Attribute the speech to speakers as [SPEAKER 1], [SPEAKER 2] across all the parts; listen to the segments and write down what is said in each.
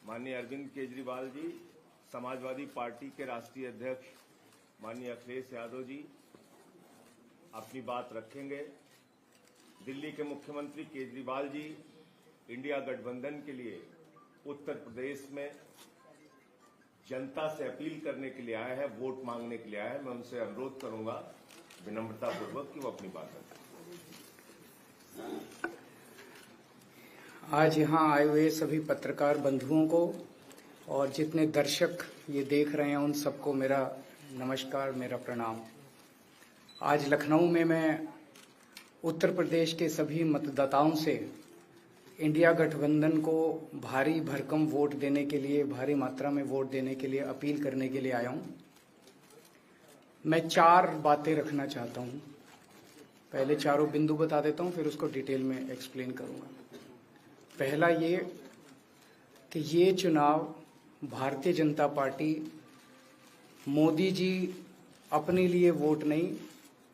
[SPEAKER 1] माननीय अरविंद केजरीवाल जी, समाजवादी पार्टी के राष्ट्रीय अध्यक्ष माननीय अखिलेश यादव जी अपनी बात रखेंगे। दिल्ली के मुख्यमंत्री केजरीवाल जी इंडिया गठबंधन के लिए उत्तर प्रदेश में जनता से अपील करने के लिए आया है, वोट मांगने के लिए आया है। मैं उनसे अनुरोध करूंगा विनम्रतापूर्वक कि वो अपनी बात रखें।
[SPEAKER 2] आज यहाँ आए हुए सभी पत्रकार बंधुओं को और जितने दर्शक ये देख रहे हैं उन सबको मेरा नमस्कार, मेरा प्रणाम। आज लखनऊ में मैं उत्तर प्रदेश के सभी मतदाताओं से इंडिया गठबंधन को भारी भरकम वोट देने के लिए, भारी मात्रा में वोट देने के लिए अपील करने के लिए आया हूँ। मैं 4 बातें रखना चाहता हूँ। पहले चारों बिंदु बता देता हूँ, फिर उसको डिटेल में एक्सप्लेन करूँगा। पहला ये कि ये चुनाव भारतीय जनता पार्टी, मोदी जी अपने लिए वोट नहीं,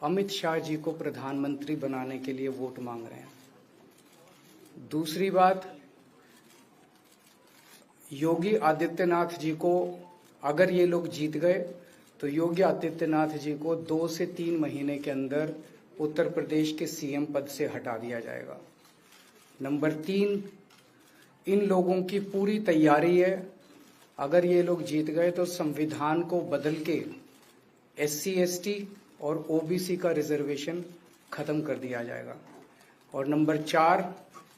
[SPEAKER 2] अमित शाह जी को प्रधानमंत्री बनाने के लिए वोट मांग रहे हैं। दूसरी बात, योगी आदित्यनाथ जी को अगर ये लोग जीत गए तो योगी आदित्यनाथ जी को 2 से 3 महीने के अंदर उत्तर प्रदेश के सीएम पद से हटा दिया जाएगा। नंबर 3, इन लोगों की पूरी तैयारी है, अगर ये लोग जीत गए तो संविधान को बदल के SC ST और OBC का रिजर्वेशन खत्म कर दिया जाएगा। और नंबर 4,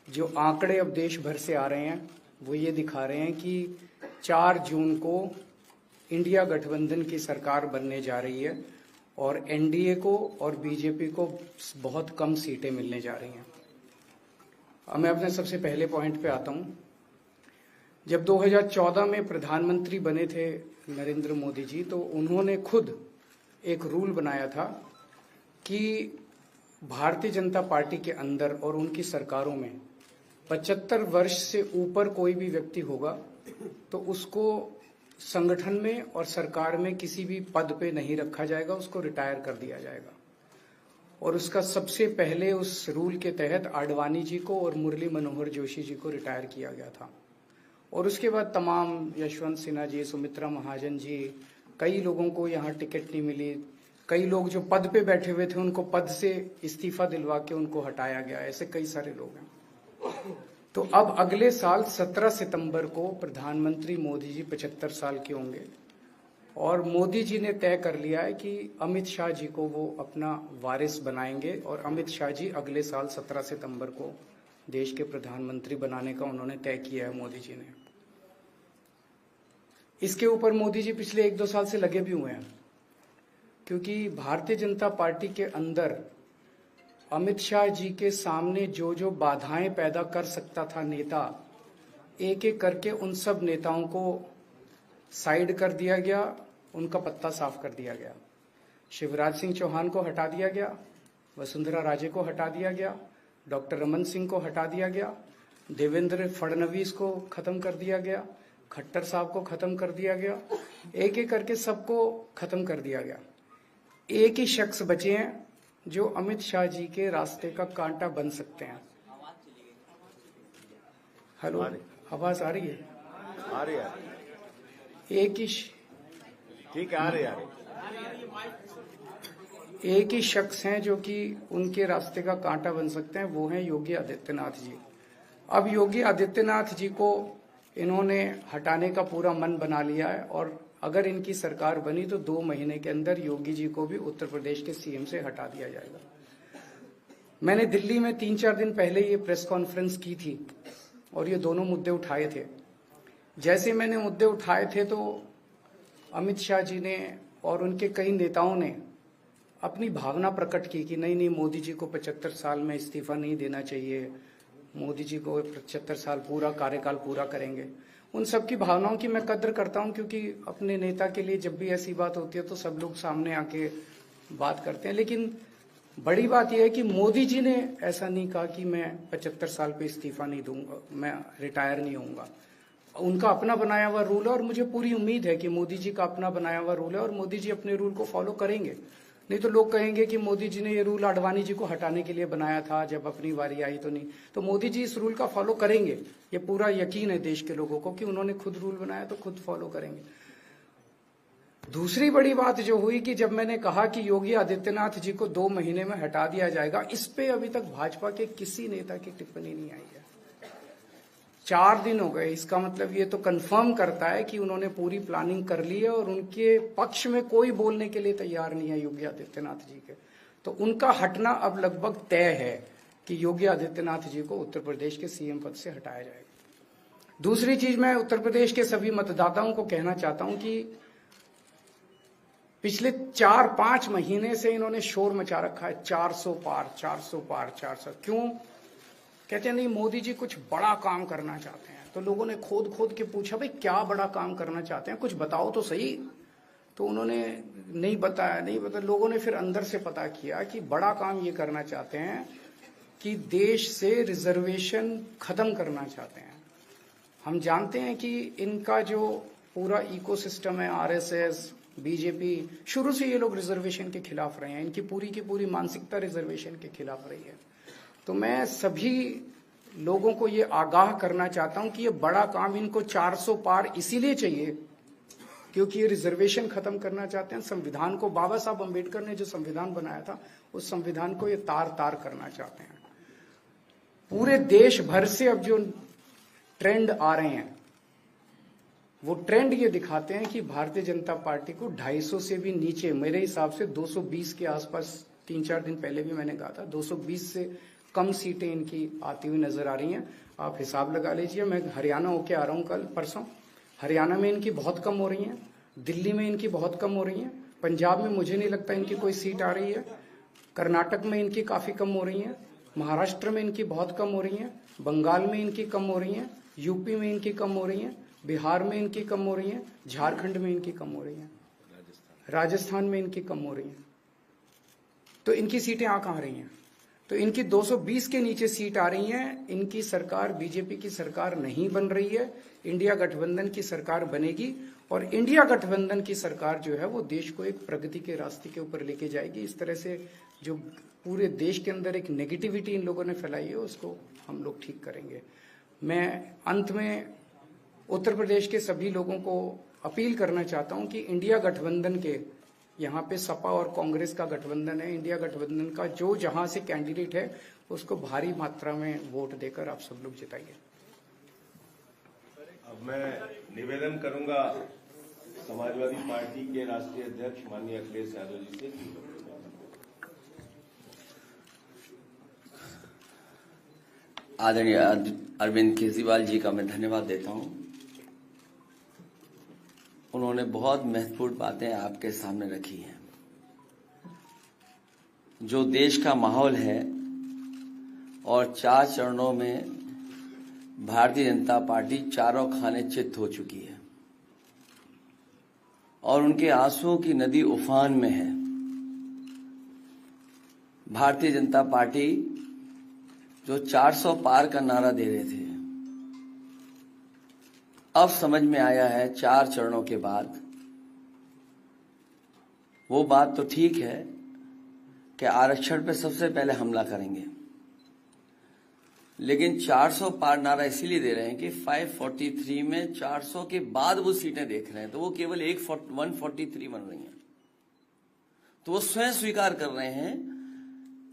[SPEAKER 2] जो आंकड़े अब देश भर से आ रहे हैं वो ये दिखा रहे हैं कि 4 जून को इंडिया गठबंधन की सरकार बनने जा रही है और NDA को और BJP को बहुत कम सीटें मिलने जा रही हैं। अब मैं अपने सबसे पहले पॉइंट पे आता हूं। जब 2014 में प्रधानमंत्री बने थे नरेंद्र मोदी जी, तो उन्होंने खुद एक रूल बनाया था कि भारतीय जनता पार्टी के अंदर और उनकी सरकारों में 75 वर्ष से ऊपर कोई भी व्यक्ति होगा तो उसको संगठन में और सरकार में किसी भी पद पे नहीं रखा जाएगा, उसको रिटायर कर दिया जाएगा। और उसका सबसे पहले उस रूल के तहत आडवाणी जी को और मुरली मनोहर जोशी जी को रिटायर किया गया था। और उसके बाद तमाम यशवंत सिन्हा जी, सुमित्रा महाजन जी, कई लोगों को यहाँ टिकट नहीं मिली। कई लोग जो पद पे बैठे हुए थे उनको पद से इस्तीफा दिलवा के उनको हटाया गया। ऐसे कई सारे लोग हैं। तो अब अगले साल 17 सितंबर को प्रधानमंत्री मोदी जी 75 साल के होंगे और मोदी जी ने तय कर लिया है कि अमित शाह जी को वो अपना वारिस बनाएंगे और अमित शाह जी अगले साल 17 सितंबर को देश के प्रधानमंत्री बनाने का उन्होंने तय किया है मोदी जी ने। इसके ऊपर मोदी जी पिछले 1-2 साल से लगे भी हुए हैं, क्योंकि भारतीय जनता पार्टी के अंदर अमित शाह जी के सामने जो जो बाधाएं पैदा कर सकता था नेता, एक एक करके उन सब नेताओं को साइड कर दिया गया, उनका पत्ता साफ कर दिया गया। शिवराज सिंह चौहान को हटा दिया गया, वसुंधरा राजे को हटा दिया गया, डॉक्टर रमन सिंह को हटा दिया गया, देवेंद्र फडणवीस को खत्म कर दिया गया, खट्टर साहब को खत्म कर दिया गया। एक एक करके सबको खत्म कर दिया गया। एक ही शख्स बचे हैं जो अमित शाह जी के रास्ते का कांटा बन सकते हैं। हेलो, आवाज आ रही है?
[SPEAKER 1] आ रही है।
[SPEAKER 2] एक ही
[SPEAKER 1] ठीक है, आ रही है।
[SPEAKER 2] एक ही शख्स हैं जो कि उनके रास्ते का कांटा बन सकते हैं, वो हैं योगी आदित्यनाथ जी। अब योगी आदित्यनाथ जी को इन्होंने हटाने का पूरा मन बना लिया है और अगर इनकी सरकार बनी तो 2 महीने के अंदर योगी जी को भी उत्तर प्रदेश के सीएम से हटा दिया जाएगा। मैंने दिल्ली में 3-4 दिन पहले ये प्रेस कॉन्फ्रेंस की थी और ये दोनों मुद्दे उठाए थे। जैसे मैंने मुद्दे उठाए थे तो अमित शाह जी ने और उनके कई नेताओं ने अपनी भावना प्रकट की कि नहीं, मोदी जी को 75 साल में इस्तीफा नहीं देना चाहिए, मोदी जी को 75 साल पूरा कार्यकाल पूरा करेंगे। उन सबकी भावनाओं की मैं कद्र करता हूं, क्योंकि अपने नेता के लिए जब भी ऐसी बात होती है तो सब लोग सामने आके बात करते हैं। लेकिन बड़ी बात यह है कि मोदी जी ने ऐसा नहीं कहा कि मैं 75 साल पे इस्तीफा नहीं दूंगा, मैं रिटायर नहीं होऊंगा। उनका अपना बनाया हुआ रूल है और मुझे पूरी उम्मीद है कि मोदी जी का अपना बनाया हुआ रूल है और मोदी जी अपने रूल को फॉलो करेंगे। नहीं तो लोग कहेंगे कि मोदी जी ने ये रूल आडवाणी जी को हटाने के लिए बनाया था, जब अपनी बारी आई तो नहीं। तो मोदी जी इस रूल का फॉलो करेंगे, ये पूरा यकीन है देश के लोगों को कि उन्होंने खुद रूल बनाया तो खुद फॉलो करेंगे। दूसरी बड़ी बात जो हुई कि जब मैंने कहा कि योगी आदित्यनाथ जी को 2 महीने में हटा दिया जाएगा, इस पे अभी तक भाजपा के किसी नेता की टिप्पणी नहीं आई है। 4 दिन हो गए, इसका मतलब ये तो कंफर्म करता है कि उन्होंने पूरी प्लानिंग कर ली है और उनके पक्ष में कोई बोलने के लिए तैयार नहीं है योगी आदित्यनाथ जी के। तो उनका हटना अब लगभग तय है कि योगी आदित्यनाथ जी को उत्तर प्रदेश के सीएम पद से हटाया जाएगा। दूसरी चीज, मैं उत्तर प्रदेश के सभी मतदाताओं को कहना चाहता हूं कि पिछले 4-5 महीने से इन्होंने शोर मचा रखा है 400 पार 400 पार 400। क्यों? कहते हैं नहीं मोदी जी कुछ बड़ा काम करना चाहते हैं। तो लोगों ने खोद के पूछा, भाई क्या बड़ा काम करना चाहते हैं, कुछ बताओ तो सही। तो उन्होंने नहीं बताया। लोगों ने फिर अंदर से पता किया कि बड़ा काम ये करना चाहते हैं कि देश से रिजर्वेशन खत्म करना चाहते हैं। हम जानते हैं कि इनका जो पूरा इकोसिस्टम है, आरएसएस, बीजेपी, शुरू से ये लोग रिजर्वेशन के खिलाफ रहे हैं। इनकी पूरी की पूरी मानसिकता रिजर्वेशन के खिलाफ रही है। तो मैं सभी लोगों को ये आगाह करना चाहता हूं कि ये बड़ा काम इनको 400 पार इसीलिए चाहिए क्योंकि ये रिजर्वेशन खत्म करना चाहते हैं। संविधान को, बाबा साहब अम्बेडकर ने जो संविधान बनाया था, उस संविधान को ये तार करना चाहते हैं। पूरे देश भर से अब जो ट्रेंड आ रहे हैं, वो ट्रेंड ये दिखाते हैं कि भारतीय जनता पार्टी को 250 से भी नीचे, मेरे हिसाब से 220 के आसपास, 3-4 दिन पहले भी मैंने कहा था, 220 से कम सीटें इनकी आती हुई नजर आ रही हैं। आप हिसाब लगा लीजिए। मैं हरियाणा होके आ रहा हूं कल परसों, हरियाणा में इनकी बहुत कम हो रही हैं, दिल्ली में इनकी बहुत कम हो रही हैं, पंजाब में मुझे नहीं लगता इनकी कोई सीट आ रही है, कर्नाटक में इनकी काफी कम हो रही हैं, महाराष्ट्र में इनकी बहुत कम हो रही हैं, बंगाल में इनकी कम हो रही हैं, यूपी में इनकी कम हो रही हैं, बिहार में इनकी कम हो रही हैं, झारखंड में इनकी कम हो रही हैं, राजस्थान में इनकी कम हो रही हैं। तो इनकी सीटें आ कहां रही हैं? तो इनकी 220 के नीचे सीट आ रही हैं। इनकी सरकार बीजेपी की सरकार नहीं बन रही है, इंडिया गठबंधन की सरकार बनेगी और इंडिया गठबंधन की सरकार जो है वो देश को एक प्रगति के रास्ते के ऊपर लेके जाएगी। इस तरह से जो पूरे देश के अंदर एक नेगेटिविटी इन लोगों ने फैलाई है, उसको हम लोग ठीक करेंगे। मैं अंत में उत्तर प्रदेश के सभी लोगों को अपील करना चाहता हूं कि इंडिया गठबंधन के, यहाँ पे सपा और कांग्रेस का गठबंधन है, इंडिया गठबंधन का जो जहां से कैंडिडेट है उसको भारी मात्रा में वोट देकर आप सब लोग जिताइए।
[SPEAKER 1] अब मैं निवेदन करूंगा समाजवादी पार्टी के राष्ट्रीय अध्यक्ष माननीय अखिलेश यादव जी से।
[SPEAKER 3] आदरणीय अरविंद केजरीवाल जी का मैं धन्यवाद देता हूं। उन्होंने बहुत महत्वपूर्ण बातें आपके सामने रखी हैं। जो देश का माहौल है और 4 चरणों में भारतीय जनता पार्टी चारों खाने चित्त हो चुकी है और उनके आंसुओं की नदी उफान में है। भारतीय जनता पार्टी जो 400 पार का नारा दे रहे थे, अब समझ में आया है 4 चरणों के बाद, वो बात तो ठीक है कि आरक्षण पे सबसे पहले हमला करेंगे, लेकिन 400 पार नारा इसीलिए दे रहे हैं कि 543 में 400 के बाद वो सीटें देख रहे हैं, तो वो केवल 143 बन रही हैं। तो वो स्वयं स्वीकार कर रहे हैं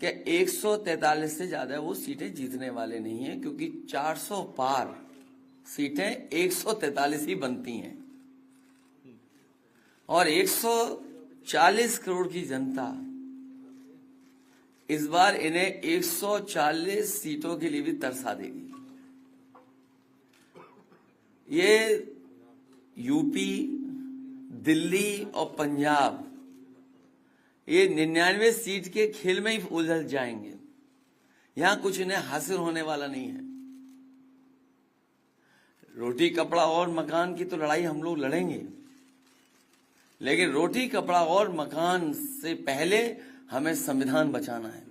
[SPEAKER 3] कि 143 से ज्यादा वो सीटें जीतने वाले नहीं हैं, क्योंकि 400 पार सीटें 143 ही बनती हैं और 140 करोड़ की जनता इस बार इन्हें 140 सीटों के लिए भी तरसा देगी। ये यूपी, दिल्ली और पंजाब ये 99 सीट के खेल में ही उलझ जाएंगे। यहां कुछ इन्हें हासिल होने वाला नहीं है। रोटी कपड़ा और मकान की तो लड़ाई हम लोग लड़ेंगे, लेकिन रोटी कपड़ा और मकान से पहले हमें संविधान बचाना है।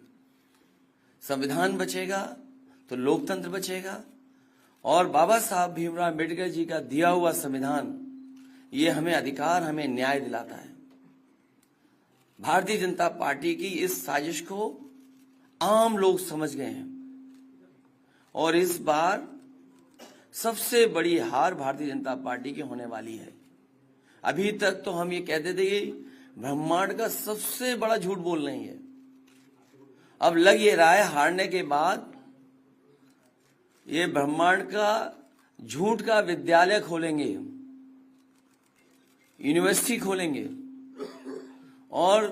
[SPEAKER 3] संविधान बचेगा तो लोकतंत्र बचेगा और बाबा साहब भीमराव अम्बेडकर जी का दिया हुआ संविधान ये हमें अधिकार, हमें न्याय दिलाता है। भारतीय जनता पार्टी की इस साजिश को आम लोग समझ गए हैं और इस बार सबसे बड़ी हार भारतीय जनता पार्टी की होने वाली है। अभी तक तो हम ये कहते थे कि ब्रह्मांड का सबसे बड़ा झूठ बोल रही है, अब लग ये रहा है हारने के बाद ये ब्रह्मांड का झूठ का विद्यालय खोलेंगे, यूनिवर्सिटी खोलेंगे और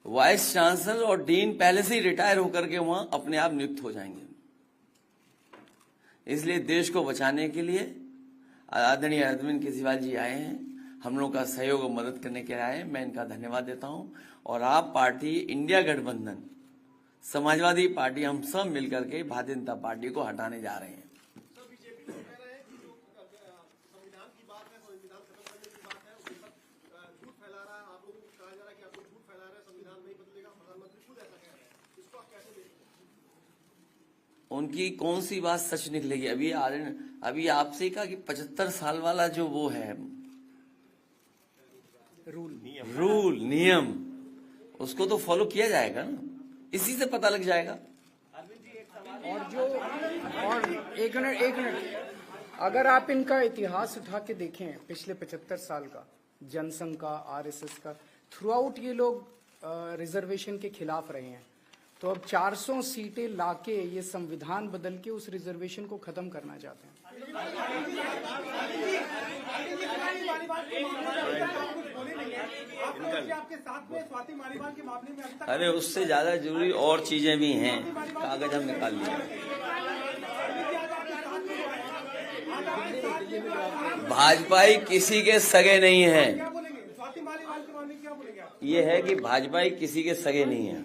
[SPEAKER 3] वाइस चांसलर और डीन पहले से ही रिटायर होकर के वहां अपने आप नियुक्त हो जाएंगे। इसलिए देश को बचाने के लिए आदरणीय अरविंद केजरीवाल जी आए हैं, हम लोगों का सहयोग और मदद करने के लिए आए हैं। मैं इनका धन्यवाद देता हूं और आप पार्टी, इंडिया गठबंधन, समाजवादी पार्टी, हम सब मिलकर के भारतीय जनता पार्टी को हटाने जा रहे हैं। उनकी कौन सी बात सच निकलेगी? अभी आपसे कहा कि 75 साल वाला जो वो है रूल नियम उसको तो फॉलो किया जाएगा ना, इसी से पता लग जाएगा।
[SPEAKER 2] और एक मिनट अगर आप इनका इतिहास उठा के देखें पिछले 75 साल का, जनसंघ का, आरएसएस का, थ्रू आउट ये लोग रिजर्वेशन के खिलाफ रहे हैं। तो अब 400 सीटें लाके ये संविधान बदल के उस रिजर्वेशन को खत्म करना चाहते हैं।
[SPEAKER 3] अरे उससे ज्यादा जरूरी और चीजें भी हैं, कागज हम निकाल लिए। भाजपाई किसी के सगे नहीं है, ये है कि भाजपाई किसी के सगे नहीं है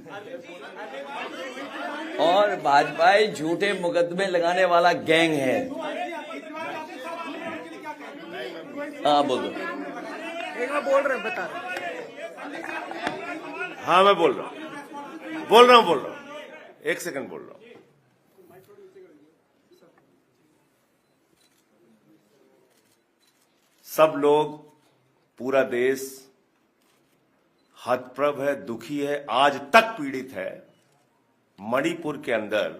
[SPEAKER 3] और भाजपाई झूठे मुकदमे लगाने वाला गैंग है। हाँ बोल दो।
[SPEAKER 2] बोल रहे बता रहे।
[SPEAKER 1] हाँ मैं बोल रहा हूँ। एक सेकंड बोल रहा हूँ। सब लोग, पूरा देश हतप्रभ है, दुखी है, आज तक पीड़ित है। मणिपुर के अंदर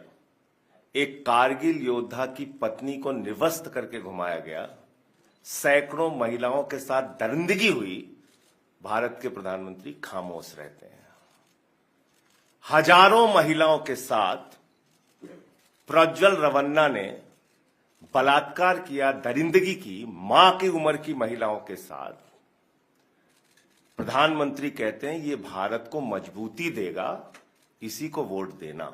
[SPEAKER 1] एक कारगिल योद्धा की पत्नी को निर्वस्त्र करके घुमाया गया, सैकड़ों महिलाओं के साथ दरिंदगी हुई, भारत के प्रधानमंत्री खामोश रहते हैं। हजारों महिलाओं के साथ प्रज्वल रवन्ना ने बलात्कार किया, दरिंदगी की, मां की उम्र की महिलाओं के साथ। प्रधानमंत्री कहते हैं ये भारत को मजबूती देगा, इसी को वोट देना।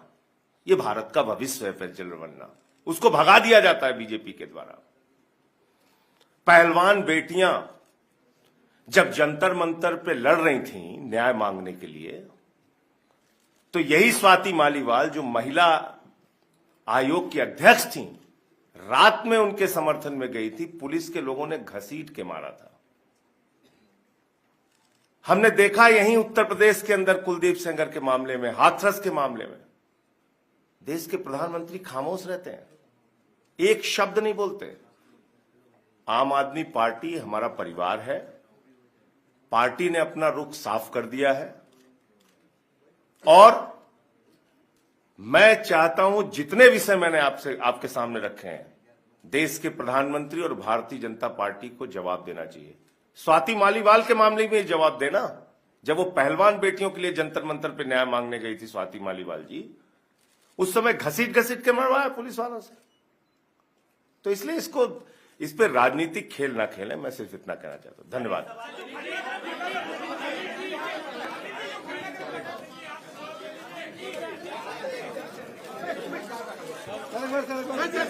[SPEAKER 1] ये भारत का भविष्य है प्रज्वल रवन्ना, उसको भगा दिया जाता है बीजेपी के द्वारा। पहलवान बेटियां जब जंतर मंतर पे लड़ रही थीं न्याय मांगने के लिए, तो यही स्वाति मालीवाल जो महिला आयोग की अध्यक्ष थीं, रात में उनके समर्थन में गई थी, पुलिस के लोगों ने घसीट के मारा था। हमने देखा यहीं उत्तर प्रदेश के अंदर कुलदीप सेंगर के मामले में, हाथरस के मामले में, देश के प्रधानमंत्री खामोश रहते हैं, एक शब्द नहीं बोलते। आम आदमी पार्टी हमारा परिवार है, पार्टी ने अपना रुख साफ कर दिया है और मैं चाहता हूं जितने विषय मैंने आपके सामने रखे हैं, देश के प्रधानमंत्री और भारतीय जनता पार्टी को जवाब देना चाहिए। स्वाति मालीवाल के मामले में जवाब देना, जब वो पहलवान बेटियों के लिए जंतर मंतर पे न्याय मांगने गई थी स्वाति मालीवाल जी, उस समय घसीट के मरवाया पुलिस वालों से। तो इसलिए इस पे राजनीतिक खेल ना खेलें, मैं सिर्फ इतना कहना चाहता हूं। धन्यवाद।